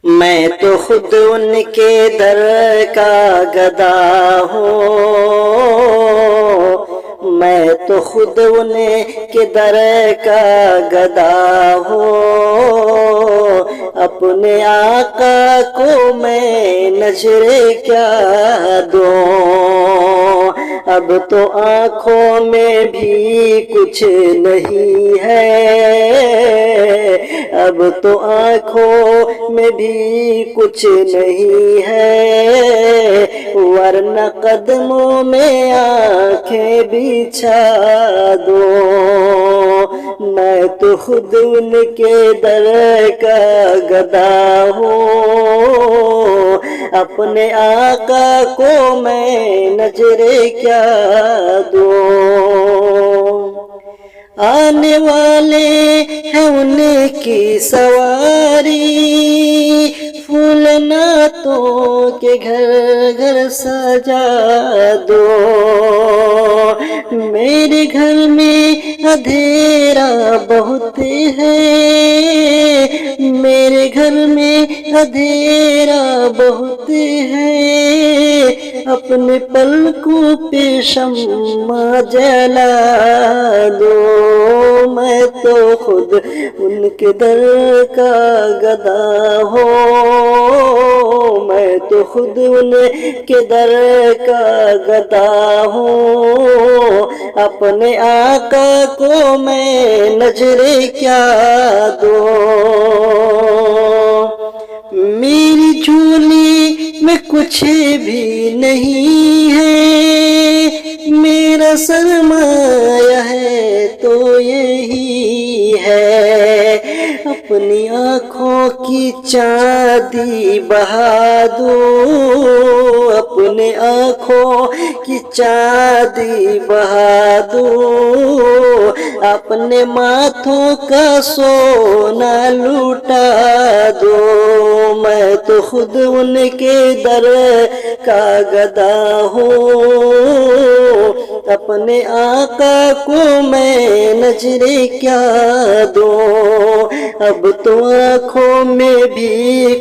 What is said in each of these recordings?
میں تو خود ان کے در کا گدا ہوں، میں تو خود ان کے در کا گدا ہوں، اپنے آقا کو میں نظر کیا دوں، اب تو آنکھوں میں بھی کچھ نہیں ہے، اب تو آنکھوں میں بھی کچھ نہیں ہے، ورنہ قدموں میں آنکھیں بچھا دو، میں تو خود ان کے در کا گدا ہوں، اپنے آقا کو میں نظر کیا دوں، آنے والے ہیں ان کی سواری، پھول نعتوں کے گھر گھر سجا دو، میرے گھر میں اندھیرا بہت ہے، میرے گھر میں اندھیرا بہت ہے، اپنے پلکوں پہ شمع جلا دو، میں تو خود ان کے در کا گدا ہوں، میں تو خود ان کے در کا گدا ہوں، اپنے آقا کو میں نظر کیا دوں، میری جھولی میں کچھ بھی نہیں ہے، میرا سرمایہ ہے تو یہی ہے، اپنی آنکھوں کی چاندی بہا دوں، اپنے آنکھوں کی چاندی بہا دوں، اپنے ماتھوں کا سونا لوٹا دوں، میں تو خود ان کے در کا گدا ہوں، اپنے آقا کو میں نظر کیا دوں، اب تو آنکھوں میں بھی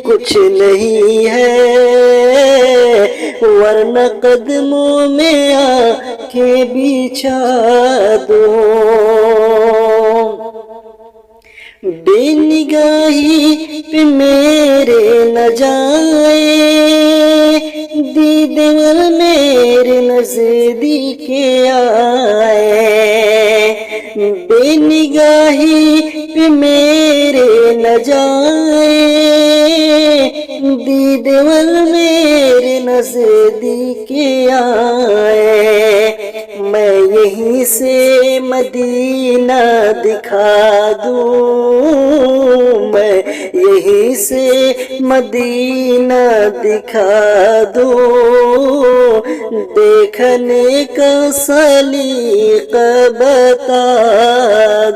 کچھ نہیں ہے، ورنہ قدموں میں آنکھیں بچھا دوں، بے نگاہی پہ میرے نہ جائے، دیدے ور میرے نزدیک آئے، بے نگاہی پہ میرے نہ جائے، دیدے ور میرے نزدیک آئے، میں یہیں سے مدینہ دکھا دوں، میں یہیں سے مدینہ دکھا دوں، دیکھنے کا سلیقہ بتا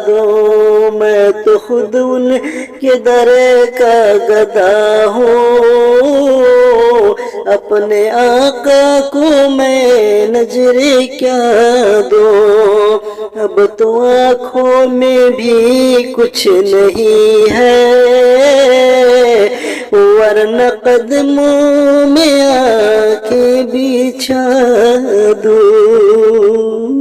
دوں، میں تو خود ان کے در کا گدا ہوں، اپنے آقا کو میں نظر کیا دوں، اب تو آنکھوں میں بھی کچھ نہیں ہے، ورنہ قدموں میں آنکھیں بچھا دوں۔